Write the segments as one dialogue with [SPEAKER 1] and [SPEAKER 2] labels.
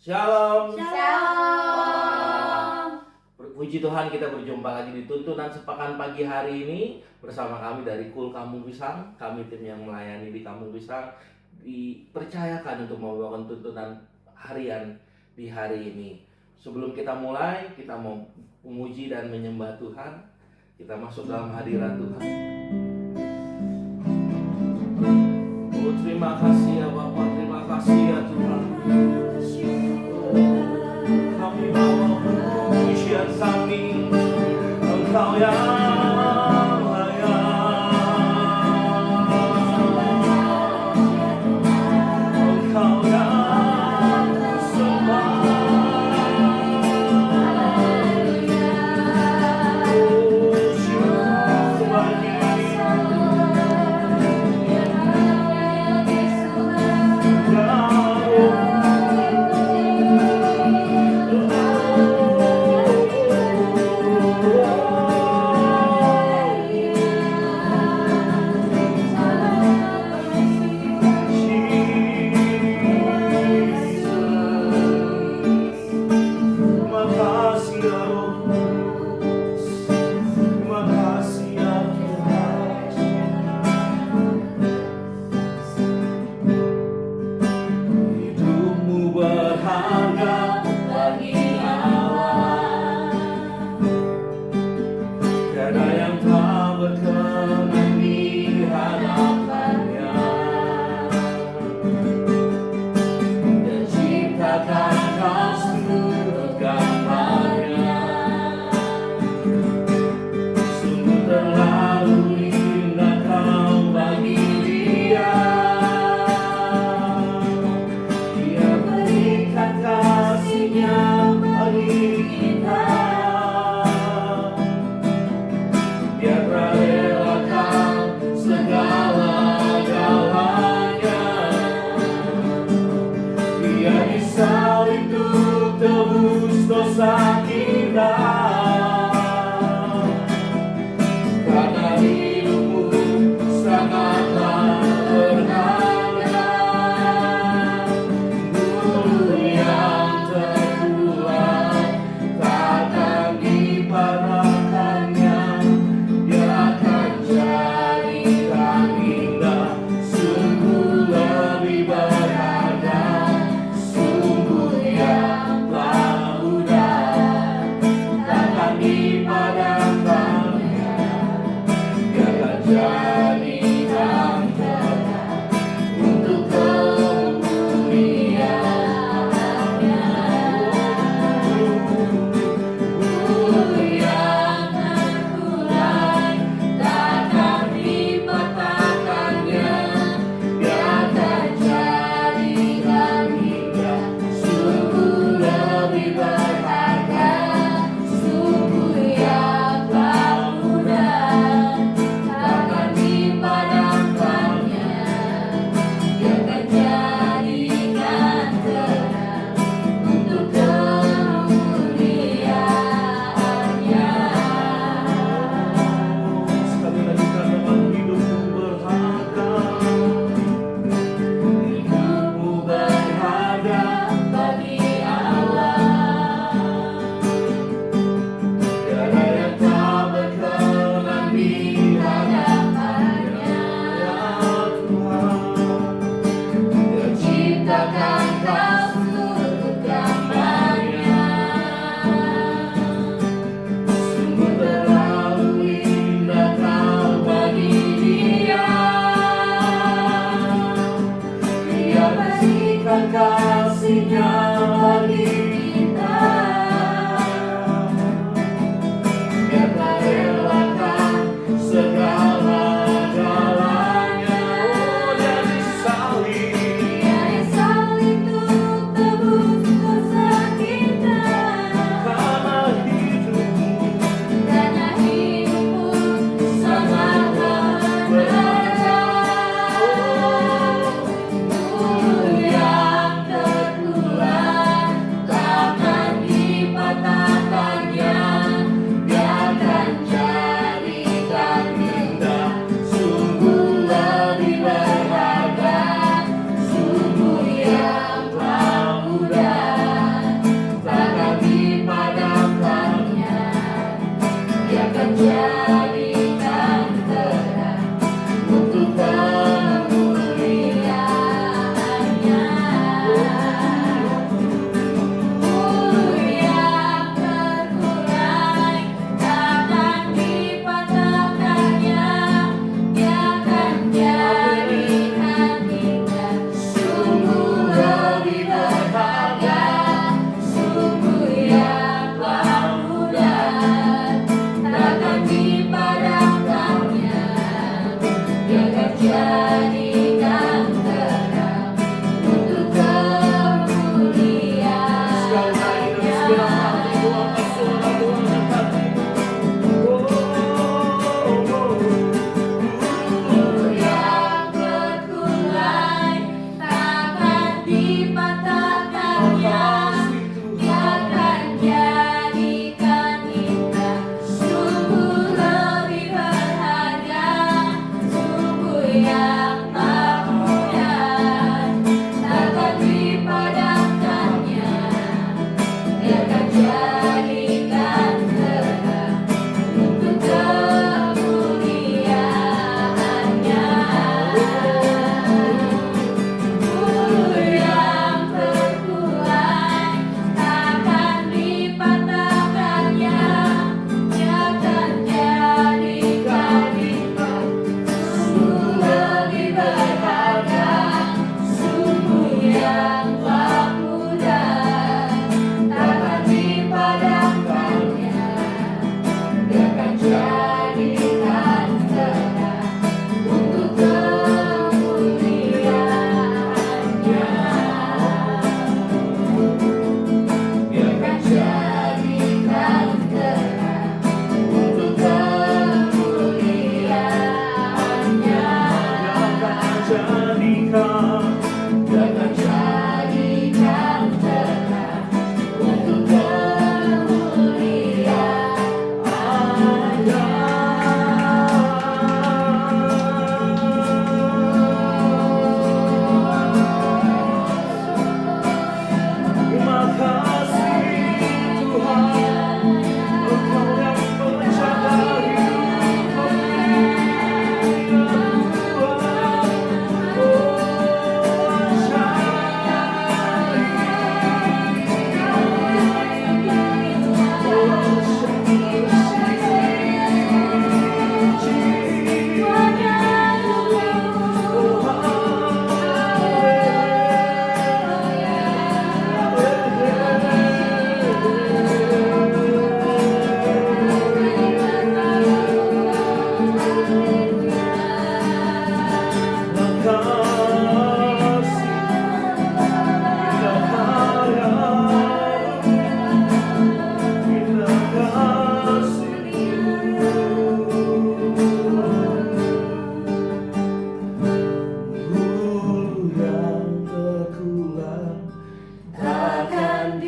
[SPEAKER 1] Shalom.
[SPEAKER 2] Shalom.
[SPEAKER 1] Puji Tuhan, kita berjumpa lagi di Tuntunan Sepekan pagi hari ini bersama kami dari KUL Kampung Pisang. Kami tim yang melayani di Kampung Pisang dipercayakan untuk membawakan tuntunan harian di hari ini. Sebelum kita mulai, kita mau memuji dan menyembah Tuhan. Kita masuk dalam hadirat Tuhan. Oh, terima kasih ya Bapa, terima kasih ya Tuhan. Kami bawa pujian kami, Engkau yang layak, Engkau yang sembah.
[SPEAKER 2] Sungguh lebih berharga, sungguh yang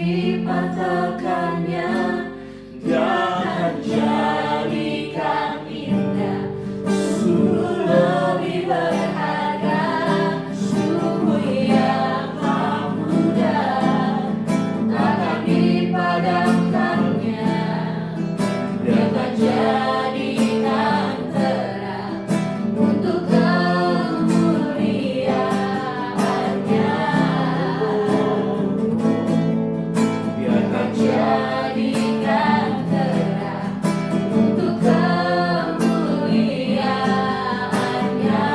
[SPEAKER 2] dipatahkannya, Dia akan jadikan indah. Sungguh lebih berharga tubuh yang muda, akan dipadamkannya. Dia akan jadikan terang untuk kemuliaan-Nya. Dia akan jadikan terang untuk kemuliaan-Nya.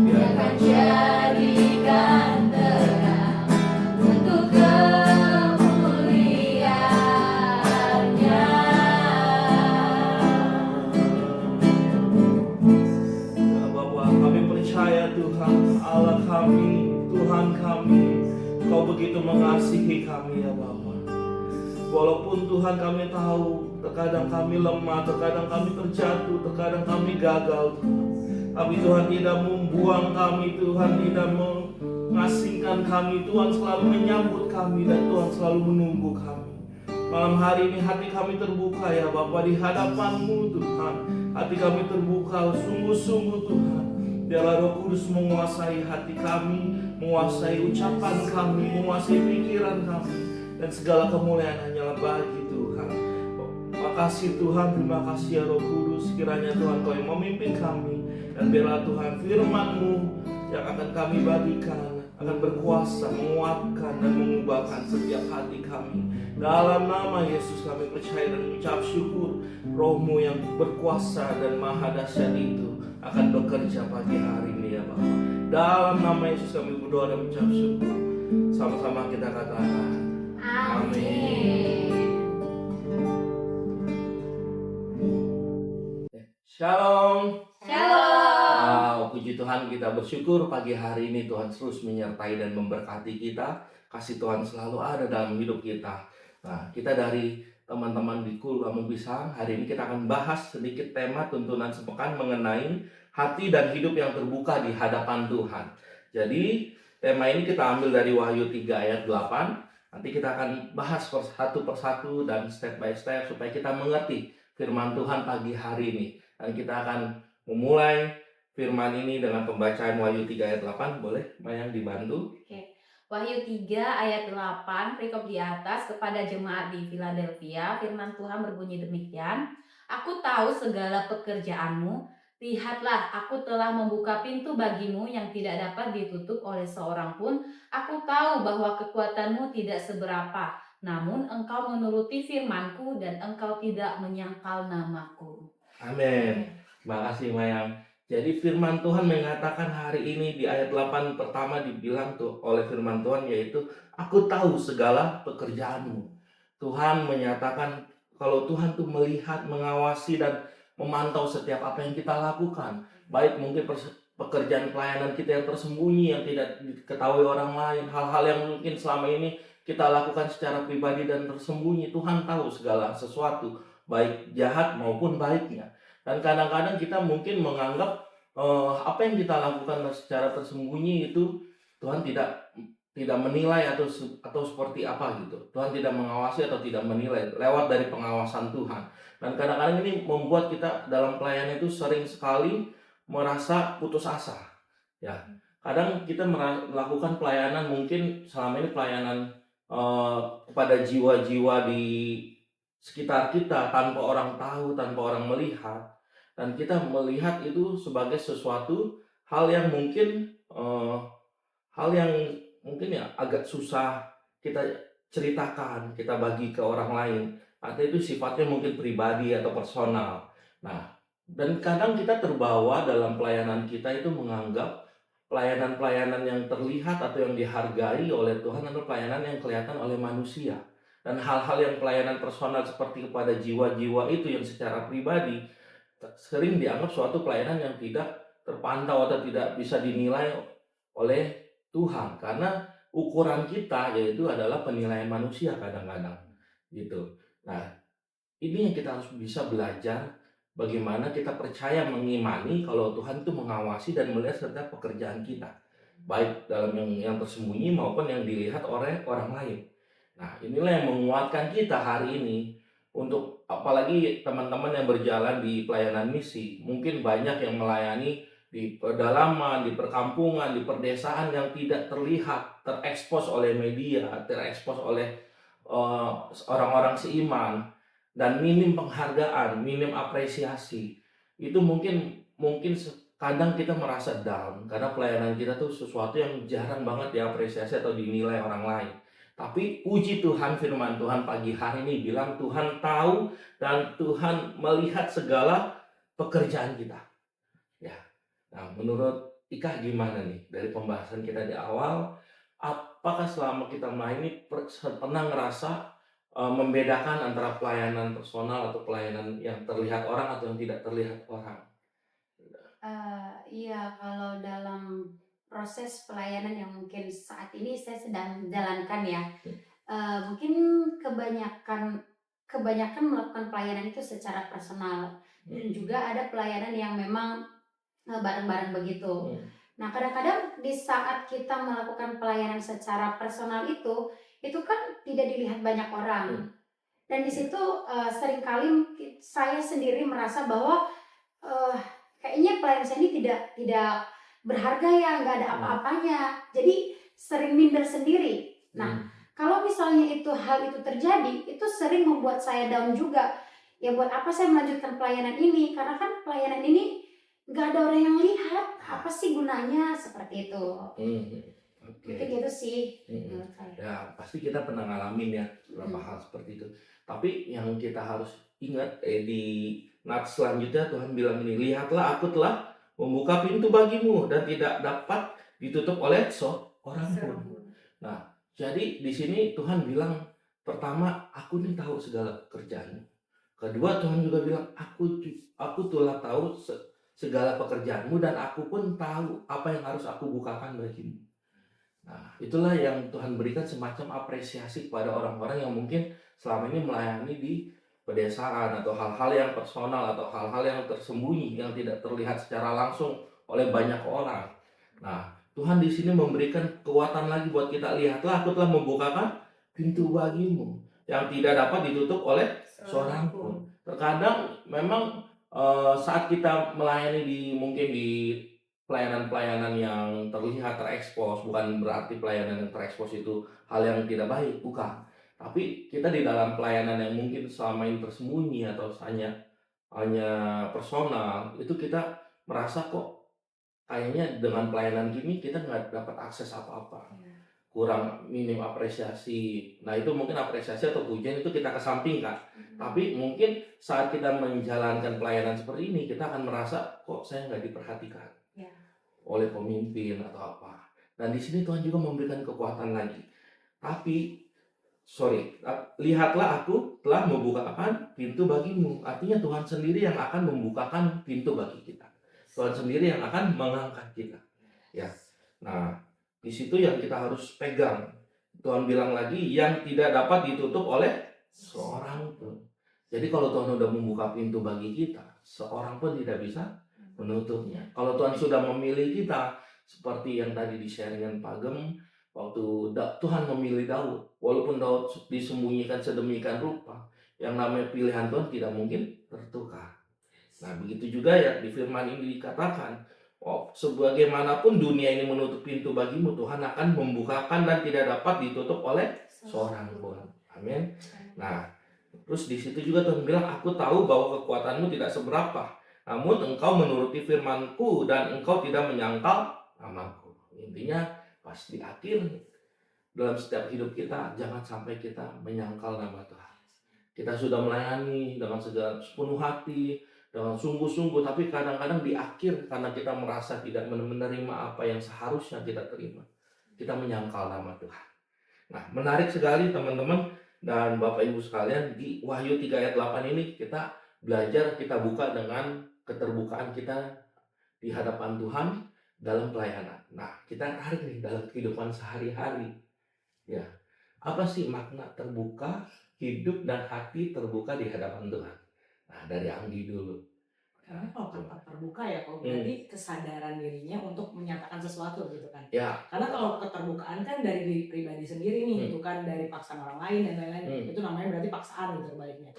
[SPEAKER 2] Dia akan jadikan terang untuk kemuliaan-Nya.
[SPEAKER 1] Ya Bapa, kami percaya Tuhan, Allah kami, Tuhan kami, Kau begitu mengasihi kami ya Bapa. Walaupun Tuhan kami tahu, terkadang kami lemah, terkadang kami terjatuh, terkadang kami gagal Tuhan. Tapi Tuhan tidak membuang kami, Tuhan tidak mengasingkan kami, Tuhan selalu menyambut kami dan Tuhan selalu menunggu kami. Malam hari ini hati kami terbuka ya Bapa di hadapan-Mu Tuhan. Hati kami terbuka sungguh-sungguh Tuhan. Biarlah Roh Kudus menguasai hati kami, menguasai ucapan kami, menguasai pikiran kami, dan segala kemuliaan hanyalah bagi Tuhan. Makasih Tuhan, terima kasih ya Roh Kudus. Kiranya Tuhan Kau yang memimpin kami, dan biarlah Tuhan firman-Mu yang akan kami bagikan akan berkuasa menguatkan dan mengubahkan setiap hati kami. Dalam nama Yesus kami percaya dan mengucap syukur. Roh-Mu yang berkuasa dan maha dahsyat itu akan bekerja pagi hari ini ya Bapak. Dalam nama Yesus kami berdoa dan mengucap syukur. Sama-sama kita katakan amin. Shalom.
[SPEAKER 2] Shalom.
[SPEAKER 1] Puji Tuhan, kita bersyukur pagi hari ini Tuhan terus menyertai dan memberkati kita. Kasih Tuhan selalu ada dalam hidup kita. Nah, kita dari teman-teman di Kul Kampung Pisang, hari ini kita akan bahas sedikit tema tuntunan sepekan mengenai hati dan hidup yang terbuka di hadapan Tuhan. Jadi, tema ini kita ambil dari Wahyu 3 ayat 8. Nanti kita akan bahas satu persatu dan step by step supaya kita mengerti firman Tuhan pagi hari ini. Dan kita akan memulai firman ini dengan pembacaan Wahyu 3 ayat 8. Boleh Mayang dibantu?
[SPEAKER 2] Oke. Wahyu 3 ayat 8, perikop di atas, kepada jemaat di Philadelphia, firman Tuhan berbunyi demikian. Aku tahu segala pekerjaanmu. Lihatlah, aku telah membuka pintu bagimu yang tidak dapat ditutup oleh seorang pun. Aku tahu bahwa kekuatanmu tidak seberapa, namun engkau menuruti firmanku dan engkau tidak menyangkal namaku.
[SPEAKER 1] Amin. Terima kasih Mayang. Jadi firman Tuhan mengatakan hari ini di ayat 8 pertama dibilang tuh oleh firman Tuhan, yaitu aku tahu segala pekerjaanmu. Tuhan menyatakan kalau Tuhan tuh melihat, mengawasi dan memantau setiap apa yang kita lakukan. Baik mungkin pekerjaan pelayanan kita yang tersembunyi, yang tidak diketahui orang lain, hal-hal yang mungkin selama ini kita lakukan secara pribadi dan tersembunyi. Tuhan tahu segala sesuatu, baik jahat maupun baiknya. Dan kadang-kadang kita mungkin menganggap apa yang kita lakukan secara tersembunyi itu Tuhan tidak menilai atau seperti apa gitu. Tuhan tidak mengawasi atau tidak menilai lewat dari pengawasan Tuhan. Dan kadang-kadang ini membuat kita dalam pelayanan itu sering sekali merasa putus asa. Ya, kadang kita melakukan pelayanan, mungkin selama ini pelayanan kepada jiwa-jiwa di sekitar kita tanpa orang tahu, tanpa orang melihat, dan kita melihat itu sebagai sesuatu hal yang mungkin ya agak susah kita ceritakan, kita bagi ke orang lain, atau itu sifatnya mungkin pribadi atau personal. Nah, dan kadang kita terbawa dalam pelayanan kita itu menganggap pelayanan-pelayanan yang terlihat atau yang dihargai oleh Tuhan adalah pelayanan yang kelihatan oleh manusia. Dan hal-hal yang pelayanan personal seperti kepada jiwa-jiwa itu yang secara pribadi sering dianggap suatu pelayanan yang tidak terpantau atau tidak bisa dinilai oleh Tuhan, karena ukuran kita yaitu adalah penilaian manusia kadang-kadang gitu. Nah, ini yang kita harus bisa belajar, bagaimana kita percaya mengimani kalau Tuhan itu mengawasi dan melihat setiap pekerjaan kita. baik dalam yang tersembunyi maupun yang dilihat oleh orang lain. Nah, inilah yang menguatkan kita hari ini untuk apalagi teman-teman yang berjalan di pelayanan misi. Mungkin banyak yang melayani di pedalaman, di perkampungan, di perdesaan yang tidak terlihat, terekspos oleh media, terekspos oleh orang-orang seiman, dan minim penghargaan, minim apresiasi. Itu mungkin mungkin kadang kita merasa down karena pelayanan kita tuh sesuatu yang jarang banget diapresiasi atau dinilai orang lain. Tapi puji Tuhan, firman Tuhan pagi hari ini bilang Tuhan tahu dan Tuhan melihat segala pekerjaan kita. Ya. Nah, menurut Ika gimana nih dari pembahasan kita di awal? Apakah selama kita melayani pernah ngerasa membedakan antara pelayanan personal atau pelayanan yang terlihat orang atau yang tidak terlihat orang?
[SPEAKER 3] Iya, kalau dalam proses pelayanan yang mungkin saat ini saya sedang jalankan ya, mungkin kebanyakan kebanyakan melakukan pelayanan itu secara personal dan juga ada pelayanan yang memang, bareng-bareng begitu.
[SPEAKER 1] Hmm.
[SPEAKER 3] Nah, kadang-kadang di saat kita melakukan pelayanan secara personal itu kan tidak dilihat banyak orang. Dan di situ, seringkali saya sendiri merasa bahwa, eee, kayaknya pelayanan saya ini tidak berharga ya, nggak ada apa-apanya. Jadi sering minder sendiri. Nah, kalau misalnya hal itu terjadi, itu sering membuat saya down juga. Ya buat apa saya melanjutkan pelayanan ini, karena kan pelayanan ini nggak ada orang yang lihat, apa sih gunanya, seperti itu.
[SPEAKER 1] Oke.
[SPEAKER 3] Mungkin itu sih menurut saya.
[SPEAKER 1] Ya, pasti kita pernah ngalamin ya beberapa hal seperti itu. Tapi yang kita harus ingat di nats selanjutnya Tuhan bilang ini, lihatlah aku telah membuka pintu bagimu dan tidak dapat ditutup oleh seorang pun. Nah, jadi di sini Tuhan bilang pertama, aku nih tahu segala pekerjaanmu. Kedua, Tuhan juga bilang aku telah tahu segala pekerjaanmu dan aku pun tahu apa yang harus aku bukakan bagimu. Nah, itulah yang Tuhan berikan semacam apresiasi kepada orang-orang yang mungkin selama ini melayani di pedesaan atau hal-hal yang personal atau hal-hal yang tersembunyi yang tidak terlihat secara langsung oleh banyak orang. Nah, Tuhan di sini memberikan kekuatan lagi buat kita, lihatlah aku telah membukakan pintu bagimu yang tidak dapat ditutup oleh seorang pun. Terkadang memang saat kita melayani mungkin di pelayanan-pelayanan yang terlihat terekspos, bukan berarti pelayanan yang terekspos itu hal yang tidak baik, bukan. Tapi kita di dalam pelayanan yang mungkin selama ini tersembunyi atau hanya personal, itu kita merasa kok kayaknya dengan pelayanan gini kita nggak dapat akses apa-apa, kurang, minim apresiasi. Nah, itu mungkin apresiasi atau pujian itu kita kesampingkan. Tapi mungkin saat kita menjalankan pelayanan seperti ini, kita akan merasa kok saya nggak diperhatikan oleh pemimpin atau apa. Dan di sini Tuhan juga memberikan kekuatan lagi. Tapi lihatlah aku telah membukakan pintu bagimu. Artinya Tuhan sendiri yang akan membukakan pintu bagi kita. Tuhan sendiri yang akan mengangkat kita. Ya. Nah, di situ yang kita harus pegang. Tuhan bilang lagi yang tidak dapat ditutup oleh seorang pun. Jadi kalau Tuhan sudah membuka pintu bagi kita, seorang pun tidak bisa menutupnya. Kalau Tuhan sudah memilih kita, seperti yang tadi di-sharingan Pak Gem, waktu Tuhan memilih Daud, walaupun Daud disembunyikan sedemikian rupa, yang namanya pilihan Tuhan tidak mungkin tertukar. Nah, begitu juga ya di firman ini dikatakan, sebagaimanapun dunia ini menutup pintu bagimu, Tuhan akan membukakan dan tidak dapat ditutup oleh seorang pun. Amin. Nah, terus di situ juga Tuhan bilang, aku tahu bahwa kekuatanmu tidak seberapa, namun engkau menuruti firmanku dan engkau tidak menyangkal namaku. Intinya pas di akhir dalam setiap hidup kita, jangan sampai kita menyangkal nama Tuhan. Kita sudah melayani dengan segala sepenuh hati, dengan sungguh-sungguh, tapi kadang-kadang di akhir karena kita merasa tidak menerima apa yang seharusnya kita terima, kita menyangkal nama Tuhan. Nah, menarik sekali teman-teman dan Bapak Ibu sekalian, di Wahyu 3 ayat 8 ini kita belajar, kita buka dengan keterbukaan kita di hadapan Tuhan dalam pelayanan. Nah, kita tarik nih dalam kehidupan sehari-hari. Ya, apa sih makna terbuka, hidup dan hati terbuka di hadapan Tuhan? Nah, dari Anggi dulu.
[SPEAKER 4] Karena kalau kata terbuka ya kok berarti kesadaran dirinya untuk menyatakan sesuatu gitu kan.
[SPEAKER 1] Ya.
[SPEAKER 4] Karena kalau keterbukaan kan dari diri pribadi sendiri nih, bukan dari paksaan orang lain dan lain-lain. Itu namanya berarti paksaan gitu baliknya.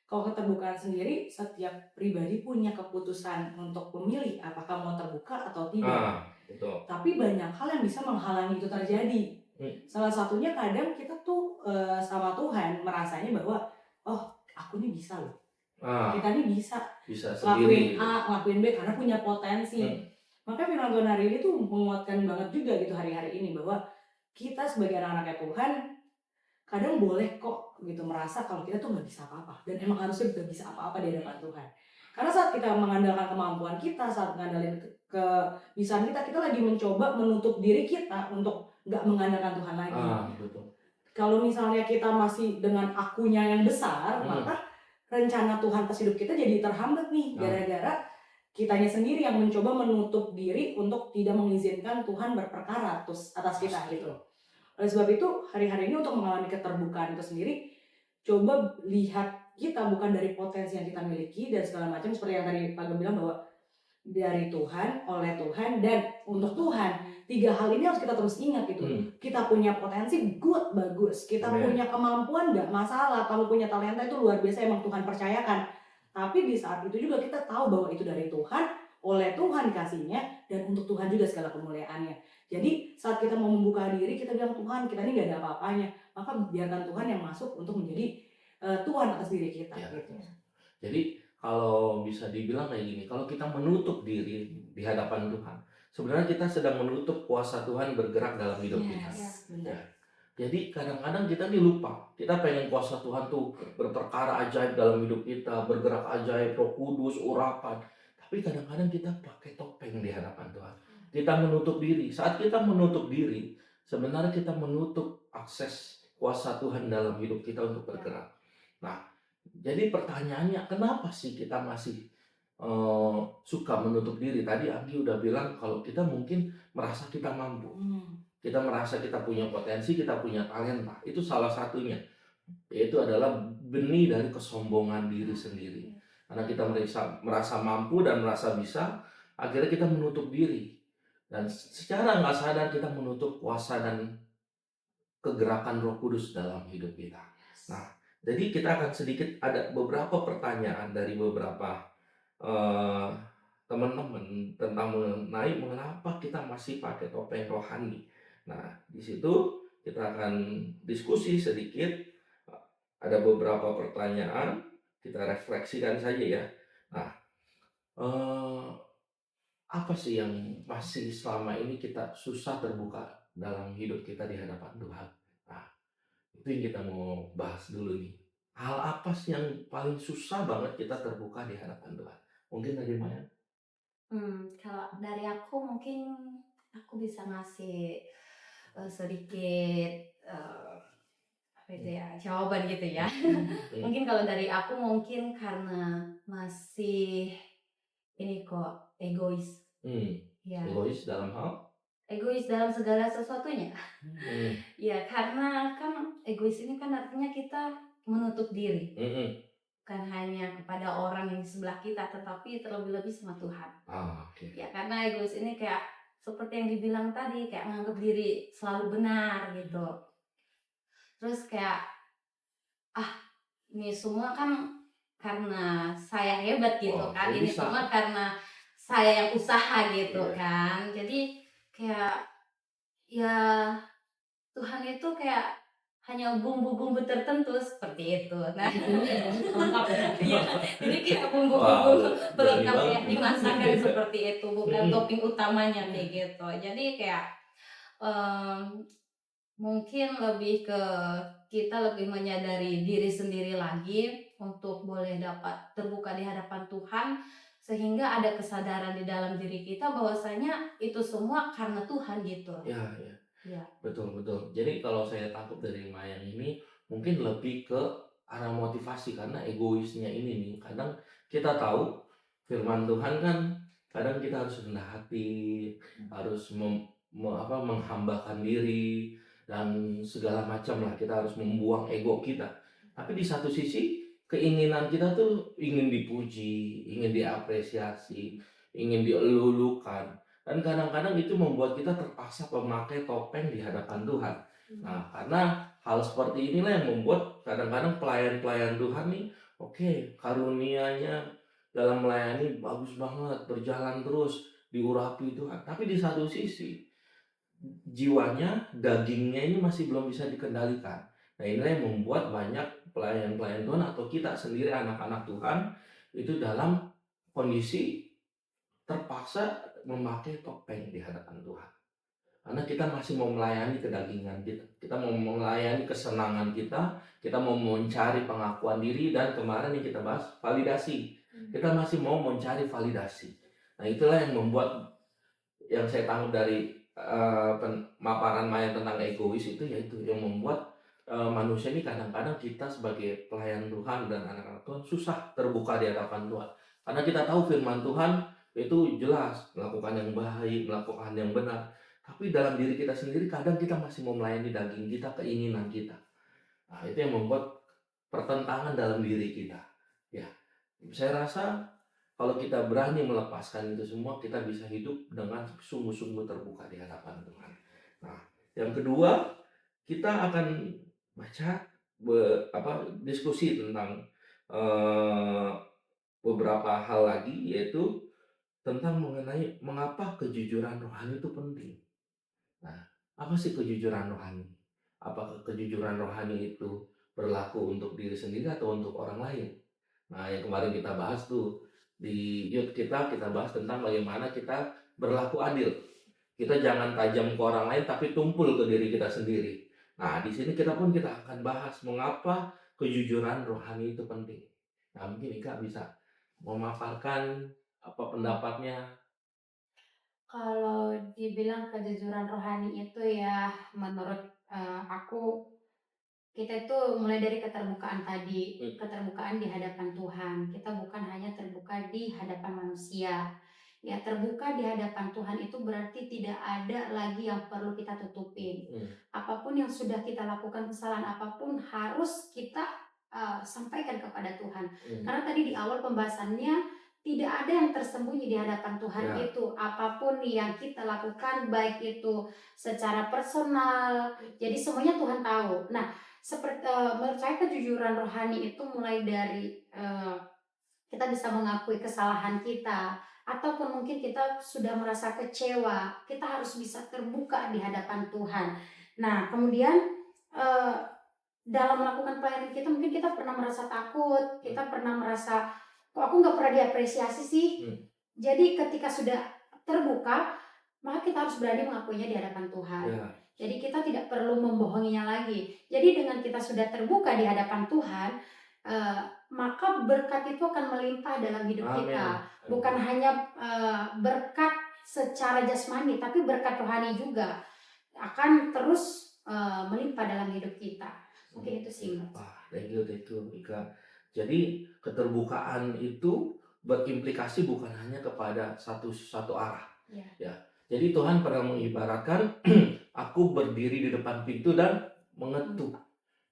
[SPEAKER 4] Kalau keterbukaan sendiri, setiap pribadi punya keputusan untuk memilih apakah mau terbuka atau tidak.
[SPEAKER 1] Betul.
[SPEAKER 4] Tapi banyak hal yang bisa menghalangi itu terjadi. Salah satunya kadang kita tuh sama Tuhan merasanya bahwa aku ini bisa loh. Kita ini bisa ngelakuin A, ngelakuin B karena punya potensi. Maka firman Tuhan hari ini tuh menguatkan banget juga gitu hari-hari ini bahwa kita sebagai anak-anaknya Tuhan kadang boleh kok gitu merasa kalau kita tuh nggak bisa apa-apa dan emang harusnya nggak bisa apa-apa di hadapan Tuhan. Karena saat kita mengandalkan kemampuan kita, saat mengandalkan kebisaan kita, kita lagi mencoba menutup diri kita untuk nggak mengandalkan Tuhan lagi.
[SPEAKER 1] Betul.
[SPEAKER 4] Kalau misalnya kita masih dengan akunya yang besar, maka rencana Tuhan atas hidup kita jadi terhambat nih, gara-gara kitanya sendiri yang mencoba menutup diri untuk tidak mengizinkan Tuhan berperkara atas kita gitu. Oleh sebab itu, hari-hari ini untuk mengalami keterbukaan itu sendiri, coba lihat kita bukan dari potensi yang kita miliki dan segala macam, seperti yang tadi Pak Gem bilang bahwa dari Tuhan, oleh Tuhan, dan untuk Tuhan. 3 hal ini harus kita terus ingat gitu. Kita punya potensi, good, bagus. Kita punya kemampuan, gak masalah. Kamu punya talenta itu luar biasa, emang Tuhan percayakan. Tapi di saat itu juga kita tahu bahwa itu dari Tuhan, oleh Tuhan kasihnya, dan untuk Tuhan juga segala kemuliaannya. Jadi saat kita mau membuka diri, kita bilang Tuhan, kita ini gak ada apa-apanya. Maka biarkan Tuhan yang masuk untuk menjadi Tuhan atas diri kita.
[SPEAKER 1] Ya.
[SPEAKER 4] Gitu.
[SPEAKER 1] Jadi kalau bisa dibilang kayak gini, kalau kita menutup diri di hadapan Tuhan, sebenarnya kita sedang menutup kuasa Tuhan bergerak dalam hidup kita. Ya. Jadi kadang-kadang kita nih lupa, kita pengen kuasa Tuhan tuh berperkara ajaib dalam hidup kita, bergerak ajaib, Roh Kudus, urapan. Tapi kadang-kadang kita pakai topeng di hadapan Tuhan. Kita menutup diri. Saat kita menutup diri, sebenarnya kita menutup akses kuasa Tuhan dalam hidup kita untuk bergerak. Nah, jadi pertanyaannya, kenapa sih kita masih suka menutup diri? Tadi Andi udah bilang kalau kita mungkin merasa kita mampu. Kita merasa kita punya potensi, kita punya talenta. Itu salah satunya. Yaitu adalah benih dari kesombongan diri sendiri. Karena kita merasa mampu dan merasa bisa, akhirnya kita menutup diri. Dan secara nggak sadar kita menutup kuasa dan kegerakan Roh Kudus dalam hidup kita. Nah, jadi kita akan sedikit ada beberapa pertanyaan dari beberapa teman-teman tentang mengenai mengapa kita masih pakai topeng rohani. Nah, di situ kita akan diskusi sedikit. Ada beberapa pertanyaan, kita refleksikan saja ya. Nah, apa sih yang masih selama ini kita susah terbuka dalam hidup kita di hadapan Tuhan? Nah, itu yang kita mau bahas dulu nih. Hal apa sih yang paling susah banget kita terbuka di hadapan Tuhan? Mungkin dari Maya?
[SPEAKER 2] Kalau dari aku mungkin aku bisa ngasih sedikit apa itu ya, jawaban gitu ya. Mungkin kalau dari aku mungkin karena masih ini kok egois. Ya.
[SPEAKER 1] Egois dalam hal?
[SPEAKER 2] Egois dalam segala sesuatunya. Ya, karena kan egois ini kan artinya kita menutup diri. Bukan hanya kepada orang yang di sebelah kita, tetapi terlebih-lebih sama Tuhan.
[SPEAKER 1] Okay.
[SPEAKER 2] Ya, karena egois ini kayak seperti yang dibilang tadi, kayak menganggap diri selalu benar gitu. Terus kayak ini semua kan karena saya hebat gitu kan. Ini
[SPEAKER 1] bisa.
[SPEAKER 2] semua karena saya yang usaha gitu kan. Jadi kayak ya Tuhan itu kayak hanya bumbu-bumbu tertentu seperti itu. Nah, jadi kayak bumbu-bumbu pelengkap yang dimasakkan seperti itu, bukan topping utamanya kayak gitu. Jadi kayak mungkin lebih ke kita lebih menyadari diri sendiri lagi untuk boleh dapat terbuka di hadapan Tuhan, sehingga ada kesadaran di dalam diri kita bahwasanya itu semua karena Tuhan gitu.
[SPEAKER 1] Ya. Betul. Jadi kalau saya tangkap dari Mayang ini mungkin lebih ke arah motivasi, karena egoisnya ini nih. Kadang kita tahu firman Tuhan kan kadang kita harus rendah hati, harus menghambakan diri dan segala macam lah, kita harus membuang ego kita. Tapi di satu sisi keinginan kita tuh ingin dipuji, ingin diapresiasi, ingin dielulukan, dan kadang-kadang itu membuat kita terpaksa memakai topeng di hadapan Tuhan. Nah, karena hal seperti inilah yang membuat kadang-kadang pelayan-pelayan Tuhan nih, oke, karunianya dalam melayani bagus banget, berjalan terus, diurapi Tuhan. Tapi di satu sisi, jiwanya, dagingnya ini masih belum bisa dikendalikan. Nah, inilah yang membuat banyak pelayan-pelayan Tuhan atau kita sendiri anak-anak Tuhan itu dalam kondisi terpaksa memakai topeng di hadapan Tuhan. Karena kita masih mau melayani kedagingan kita. Kita mau melayani kesenangan kita mau mencari pengakuan diri, dan kemarin yang kita bahas validasi. Kita masih mau mencari validasi. Nah, itulah yang membuat, yang saya tangkap dari pemaparan Maya tentang egois itu, yaitu yang membuat manusia ini kadang-kadang kita sebagai pelayan Tuhan dan anak-anak Tuhan susah terbuka di hadapan Tuhan. Karena kita tahu firman Tuhan itu jelas, melakukan yang baik, melakukan yang benar. Tapi dalam diri kita sendiri kadang kita masih mau melayani daging kita, keinginan kita. Nah, itu yang membuat pertentangan dalam diri kita. Ya, saya rasa kalau kita berani melepaskan itu semua, kita bisa hidup dengan sungguh-sungguh terbuka di hadapan Tuhan. Nah, yang kedua, kita akan baca diskusi tentang beberapa hal lagi, yaitu tentang mengenai mengapa kejujuran rohani itu penting. Nah, apa sih kejujuran rohani? Apakah kejujuran rohani itu berlaku untuk diri sendiri atau untuk orang lain? Nah, yang kemarin kita bahas tuh di youth kita bahas tentang bagaimana kita berlaku adil. Kita jangan tajam ke orang lain tapi tumpul ke diri kita sendiri. Nah, di sini kita akan bahas mengapa kejujuran rohani itu penting. Nah, mungkin Ika bisa memaparkan apa pendapatnya.
[SPEAKER 3] Kalau dibilang kejujuran rohani itu ya, menurut aku, kita itu mulai dari keterbukaan tadi, keterbukaan di hadapan Tuhan. Kita bukan hanya terbuka di hadapan manusia. Ya, terbuka di hadapan Tuhan itu berarti tidak ada lagi yang perlu kita tutupin. Apapun yang sudah kita lakukan, kesalahan apapun harus kita sampaikan kepada Tuhan. Karena tadi di awal pembahasannya, tidak ada yang tersembunyi di hadapan Tuhan.
[SPEAKER 1] Ya.
[SPEAKER 3] Itu apapun yang kita lakukan, baik itu secara personal, jadi semuanya Tuhan tahu. Nah, seperti menurut saya kejujuran rohani itu mulai dari kita bisa mengakui kesalahan kita, ataupun mungkin kita sudah merasa kecewa, kita harus bisa terbuka di hadapan Tuhan. Nah, kemudian dalam melakukan pelayanan kita, mungkin kita pernah merasa takut, kita pernah merasa kok aku nggak pernah diapresiasi sih. Jadi ketika sudah terbuka, maka kita harus berani mengakuinya di hadapan Tuhan. Jadi kita tidak perlu membohonginya lagi. Jadi dengan kita sudah terbuka di hadapan Tuhan, maka berkat itu akan melimpah dalam hidup kita. Bukan hanya berkat secara jasmani, tapi berkat rohani juga akan terus melimpah dalam hidup kita. Mungkin itu sih.
[SPEAKER 1] Thank you Ika. Jadi keterbukaan itu berimplikasi bukan hanya kepada satu arah. Ya. Jadi Tuhan pernah mengibaratkan aku berdiri di depan pintu dan mengetuk.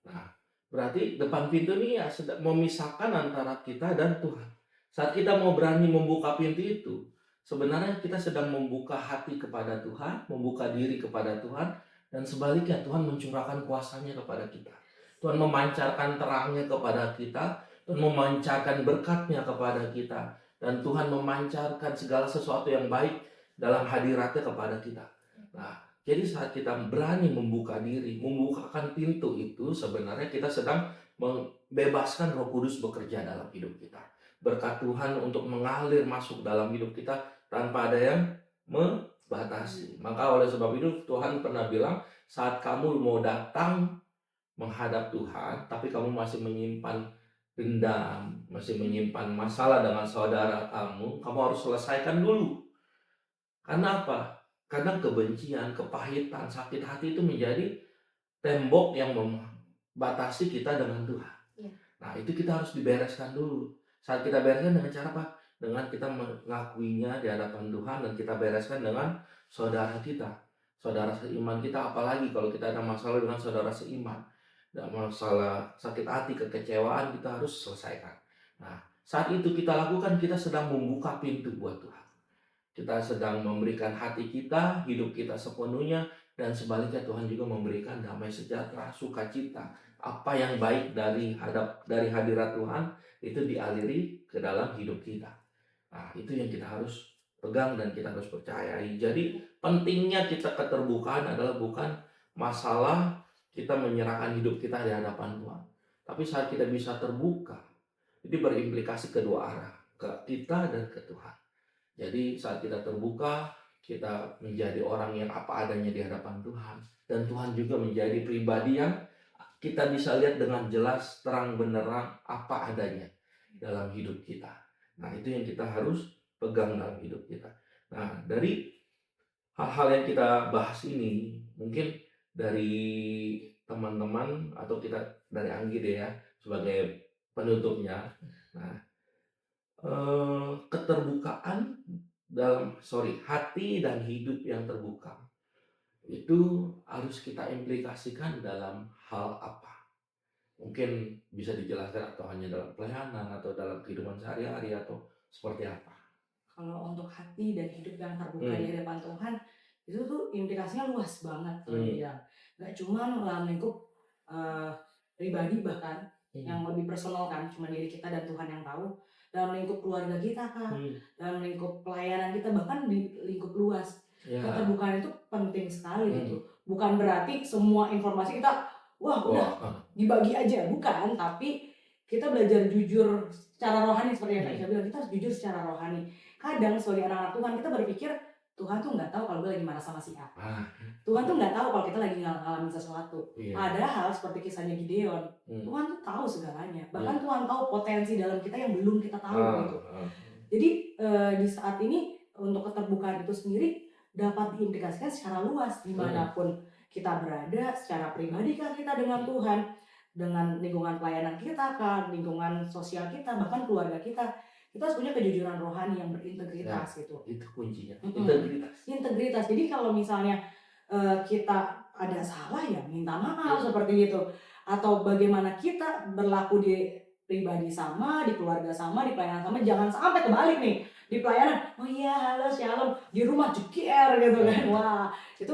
[SPEAKER 1] Nah, berarti depan pintu ini ya memisahkan antara kita dan Tuhan. Saat kita mau berani membuka pintu itu, sebenarnya kita sedang membuka hati kepada Tuhan, membuka diri kepada Tuhan, dan sebaliknya Tuhan mencurahkan kuasanya kepada kita. Tuhan memancarkan terangnya kepada kita, Tuhan memancarkan berkatnya kepada kita, dan Tuhan memancarkan segala sesuatu yang baik dalam hadiratnya kepada kita. Nah, jadi saat kita berani membuka diri, membukakan pintu itu, sebenarnya kita sedang membebaskan Roh Kudus bekerja dalam hidup kita. Berkat Tuhan untuk mengalir masuk dalam hidup kita tanpa ada yang membatasi. Maka oleh sebab itu Tuhan pernah bilang, saat kamu mau datang menghadap Tuhan, tapi kamu masih menyimpan dendam, masih menyimpan masalah dengan saudara kamu harus selesaikan dulu. Karena apa? Karena kebencian, kepahitan, sakit hati itu menjadi tembok yang membatasi kita dengan Tuhan. Nah, itu kita harus dibereskan dulu. Saat kita bereskan dengan cara apa? Dengan kita mengakuinya di hadapan Tuhan, dan kita bereskan dengan saudara kita, saudara seiman kita. Apalagi kalau kita ada masalah dengan saudara seiman. Dan masalah sakit hati, kekecewaan kita harus selesaikan. Nah, saat itu kita lakukan, kita sedang membuka pintu buat Tuhan. Kita sedang memberikan hati kita, hidup kita sepenuhnya, dan sebaliknya Tuhan juga memberikan damai sejahtera, sukacita. Apa yang baik dari hadirat Tuhan itu dialiri ke dalam hidup kita. Nah, itu yang kita harus pegang dan kita harus percayai. Jadi pentingnya kita keterbukaan adalah bukan masalah kita menyerahkan hidup kita di hadapan Tuhan. Tapi saat kita bisa terbuka, itu berimplikasi kedua arah, ke kita dan ke Tuhan. Jadi saat kita terbuka, kita menjadi orang yang apa adanya di hadapan Tuhan. Dan Tuhan juga menjadi pribadi yang kita bisa lihat dengan jelas, terang benderang apa adanya dalam hidup kita. Nah, itu yang kita harus pegang dalam hidup kita. Nah, dari hal-hal yang kita bahas ini, mungkin dari teman-teman atau kita dari Anggi deh ya, sebagai penutupnya. Nah, keterbukaan hati dan hidup yang terbuka itu harus kita implikasikan dalam hal apa? Mungkin bisa dijelaskan atau hanya dalam pelayanan atau dalam kehidupan sehari-hari atau seperti apa?
[SPEAKER 4] Kalau untuk hati dan hidup yang terbuka di hadapan Tuhan, itu tuh implikasinya luas banget kalau dibilang. Gak cuma dalam lingkup pribadi, bahkan yang lebih personal kan, cuma diri kita dan Tuhan yang tahu. Dalam lingkup keluarga kita kan, dalam lingkup pelayanan kita, bahkan di lingkup luas. Keterbukaan itu penting sekali gitu. Bukan berarti semua informasi kita udah dibagi aja, bukan. Tapi kita belajar jujur secara rohani, seperti yang Kak Ika bilang, kita harus jujur secara rohani. Kadang sebagai anak-anak Tuhan kita berpikir Tuhan tuh nggak tahu kalau gue lagi marah sama si A. Tuhan tuh nggak tahu kalau kita lagi ngalamin sesuatu. Padahal seperti kisahnya Gideon, Tuhan tuh tahu segalanya. Bahkan Tuhan tahu potensi dalam kita yang belum kita tahu gitu. Jadi di saat ini untuk keterbukaan itu sendiri dapat diimplikasikan secara luas dimanapun kita berada, secara pribadi kan kita dengan Tuhan, dengan lingkungan pelayanan kita kan, lingkungan sosial kita, bahkan keluarga kita. Kita harus punya kejujuran rohani yang berintegritas gitu.
[SPEAKER 1] Itu kuncinya,
[SPEAKER 4] integritas. Jadi kalau misalnya kita ada salah ya minta maaf seperti itu. Atau bagaimana kita berlaku di pribadi sama, di keluarga sama, di pelayanan sama. Jangan sampai kebalik nih. Di pelayanan, oh iya halo shalom, di rumah jekier gitu kan. Wah, itu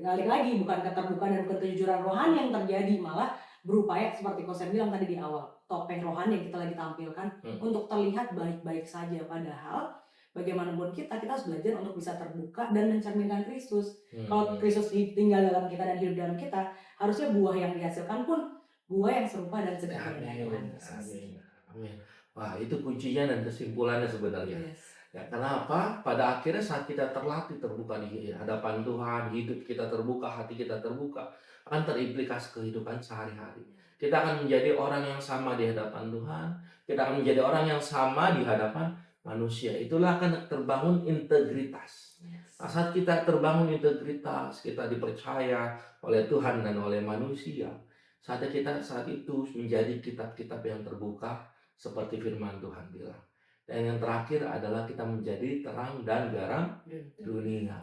[SPEAKER 4] balik lagi bukan keterbukaan dan bukan kejujuran rohani yang terjadi, malah berupaya seperti Kosen bilang tadi di awal, topeng rohani yang kita lagi tampilkan untuk terlihat baik-baik saja. Padahal bagaimanapun kita harus belajar untuk bisa terbuka dan mencerminkan Kristus. Kalau Kristus tinggal dalam kita dan hidup dalam kita, harusnya buah yang dihasilkan pun buah yang serupa dan segar dengan Tuhan Yesus.
[SPEAKER 1] Amin. Wah, itu kuncinya dan kesimpulannya sebenarnya. Ya, kenapa? Pada akhirnya saat kita terlatih terbuka di hadapan Tuhan, hidup kita terbuka, hati kita terbuka, akan terimplikasi kehidupan sehari-hari. Kita akan menjadi orang yang sama di hadapan Tuhan, kita akan menjadi orang yang sama di hadapan manusia. Itulah akan terbangun integritas. Nah, saat kita terbangun integritas, kita dipercaya oleh Tuhan dan oleh manusia. Saat itu menjadi kitab-kitab yang terbuka seperti firman Tuhan bilang. Dan yang terakhir adalah kita menjadi terang dan garam dunia.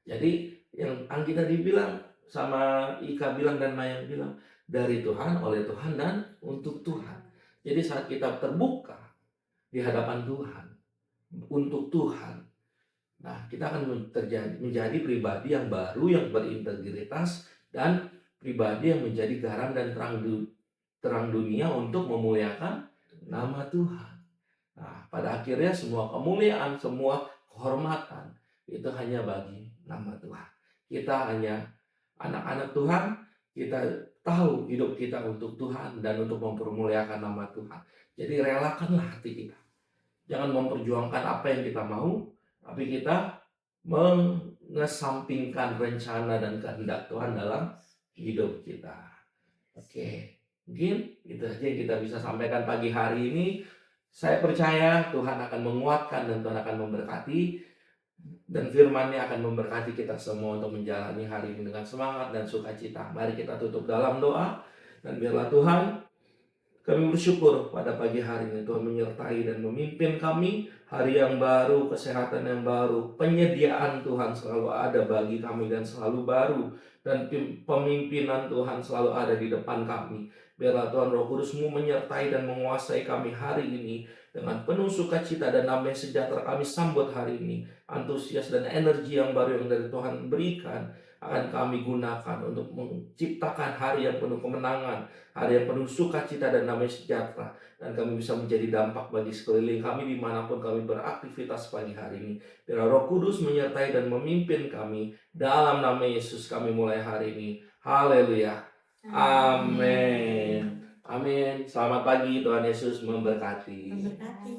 [SPEAKER 1] Jadi yang Anggi tadi bilang, sama Ika bilang dan Maya bilang, dari Tuhan, oleh Tuhan, dan untuk Tuhan. Jadi saat kita terbuka di hadapan Tuhan, untuk Tuhan, nah kita akan menjadi pribadi yang baru, yang berintegritas, dan pribadi yang menjadi garam dan terang dunia untuk memuliakan nama Tuhan. Nah, pada akhirnya semua kemuliaan, semua kehormatan itu hanya bagi nama Tuhan. Kita hanya anak-anak Tuhan, kita tahu hidup kita untuk Tuhan dan untuk mempermuliakan nama Tuhan. Jadi relakanlah hati kita. Jangan memperjuangkan apa yang kita mau, tapi kita mengesampingkan rencana dan kehendak Tuhan dalam hidup kita. Oke, mungkin itu saja yang kita bisa sampaikan pagi hari ini. Saya percaya Tuhan akan menguatkan dan Tuhan akan memberkati, dan firman-Nya akan memberkati kita semua untuk menjalani hari ini dengan semangat dan sukacita. Mari kita tutup dalam doa, dan biarlah Tuhan, kami bersyukur pada pagi hari ini Tuhan menyertai dan memimpin kami hari yang baru, kesehatan yang baru, penyediaan Tuhan selalu ada bagi kami dan selalu baru, dan pemimpinan Tuhan selalu ada di depan kami. Biarlah Tuhan Roh Kudus-Mu menyertai dan menguasai kami hari ini dengan penuh sukacita dan damai sejahtera kami sambut hari ini. Antusias dan energi yang baru yang dari Tuhan berikan akan kami gunakan untuk menciptakan hari yang penuh kemenangan, hari yang penuh sukacita dan damai sejahtera, dan kami bisa menjadi dampak bagi sekeliling kami dimanapun kami beraktivitas pagi hari ini. Biar Roh Kudus menyertai dan memimpin kami. Dalam nama Yesus kami mulai hari ini. Haleluya. Amin. Amin. Selamat pagi, Tuhan Yesus memberkati.
[SPEAKER 4] Memberkati.